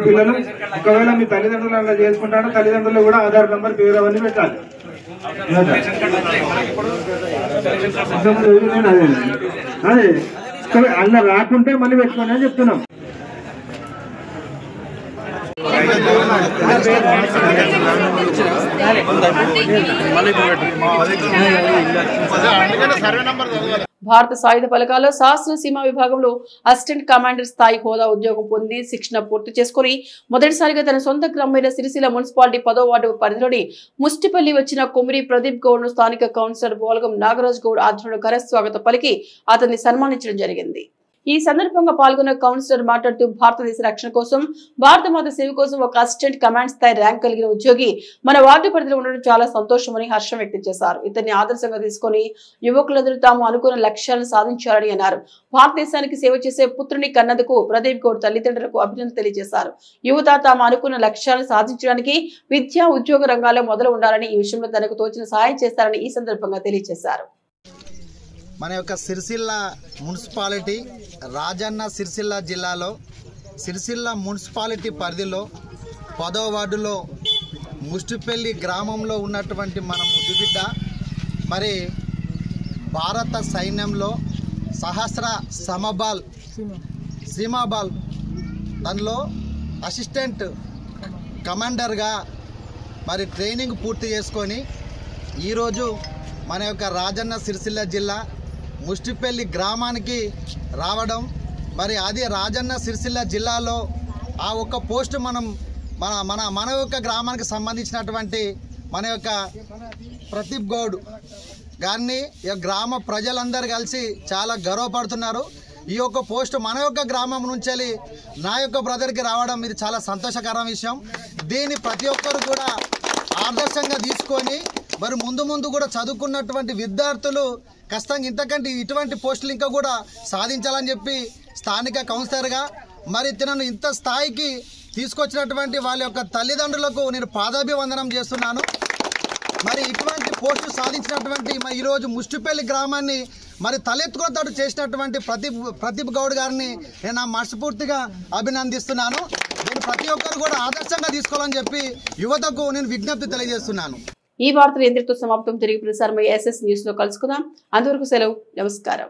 ఒకవేళ మీ తల్లిదండ్రులు అలా చేసుకుంటారో తల్లిదండ్రులు కూడా ఆధార్ నంబర్, పేరు అవన్నీ పెట్టాలి. అదే అలా రాకుంటే మళ్ళీ పెట్టుకోండి అని చెప్తున్నాం. భారత సాయుధ బలగాల్లో శాస్త్ర సీమా విభాగంలో అసిస్టెంట్ కమాండర్ స్థాయి హోదా ఉద్యోగం పొంది శిక్షణ పూర్తి చేసుకుని మొదటిసారిగా తన సొంత గ్రామమైన సిరిసిల్ల మున్సిపాలిటీ 10వ వార్డు పరిధిలోని ముష్టిపల్లి వచ్చిన కుమిరి ప్రదీప్ గౌడ్ ను స్థానిక కౌన్సిలర్ బోలగం నాగరాజ్ గౌడ్ ఆధ్వర్యంలో ఘన స్వాగతం పలికి అతన్ని సన్మానించడం జరిగింది. ఈ సందర్భంగా పాల్గొన్న కౌన్సిలర్ మాట్లాడుతూ భారతదేశ రక్షణ కోసం, భారత మాత సేవ కోసం ఒక అసిస్టెంట్ కమాండ్ స్థాయి ర్యాంక్ కలిగిన ఉద్యోగి మన వార్డు పరిధిలో ఉండడం చాలా సంతోషమని హర్షం వ్యక్తం చేశారు. ఇతన్ని ఆదర్శంగా తీసుకుని యువకులందరూ తాము అనుకున్న లక్ష్యాలను సాధించాలని అన్నారు. భారతదేశానికి సేవ చేసే పుత్రుని కన్నందుకు ప్రదీప్ గౌడ్ తల్లిదండ్రులకు అభినందన తెలియజేశారు. యువత తాము అనుకున్న లక్ష్యాలను సాధించడానికి విద్యా ఉద్యోగ రంగాల్లో మొదలు ఉండాలని, ఈ విషయంలో తనకు తోచిన సహాయం చేస్తారని ఈ సందర్భంగా తెలియజేశారు. మన యొక్క సిరిసిల్ల మున్సిపాలిటీ రాజన్న సిరిసిల్ల జిల్లాలో సిరిసిల్ల మున్సిపాలిటీ పరిధిలో 10వ వార్డులో ముష్టిపల్లి గ్రామంలో ఉన్నటువంటి మన ముద్దుబిడ్డ మరి భారత సైన్యంలో సహస్ర సమబాల్ సీమాబాల్ దానిలో అసిస్టెంట్ కమాండర్గా మరి ట్రైనింగ్ పూర్తి చేసుకొని ఈరోజు మన యొక్క రాజన్న సిరిసిల్ల జిల్లా ముష్టిపల్లి గ్రామానికి రావడం మరి అది రాజన్న సిరిసిల్ల జిల్లాలో ఆ ఒక్క పోస్ట్ మనం మన యొక్క గ్రామానికి సంబంధించినటువంటి మన యొక్క ప్రదీప్ గౌడ్ గారిని గ్రామ ప్రజలందరూ కలిసి చాలా గర్వపడుతున్నారు. ఈ యొక్క పోస్ట్ మన యొక్క గ్రామం నుంచి నా యొక్క బ్రదర్కి రావడం ఇది చాలా సంతోషకరమైన విషయం. దీన్ని ప్రతి ఒక్కరు కూడా ఆదర్శంగా తీసుకొని మరి ముందు కూడా చదువుకున్నటువంటి విద్యార్థులు ఖచ్చితంగా ఇంతకంటే ఇటువంటి పోస్టులు ఇంకా కూడా సాధించాలని చెప్పి స్థానిక కౌన్సిలర్గా మరి తనను ఇంత స్థాయికి తీసుకొచ్చినటువంటి వాళ్ళ యొక్క తల్లిదండ్రులకు నేను పాదాభివందనం చేస్తున్నాను. మరి ఇటువంటి పోస్టు సాధించినటువంటి మరి ఈరోజు ముష్టిపల్లి గ్రామాన్ని మరి తలెత్తుకున్నట్టు చేసినటువంటి ప్రదీప్ గౌడ్ గారిని నేను నా మనస్ఫూర్తిగా అభినందిస్తున్నాను. నేను ప్రతి ఒక్కరు కూడా ఆదర్శంగా తీసుకోవాలని చెప్పి యువతకు నేను విజ్ఞప్తి తెలియజేస్తున్నాను. ఈ వార్తలు ఇంతటితో సమాప్తం. తిరిగి ప్రసారమయ్యే SS న్యూస్ లో కలుసుకుందాం. అంతవరకు సెలవు. నమస్కారం.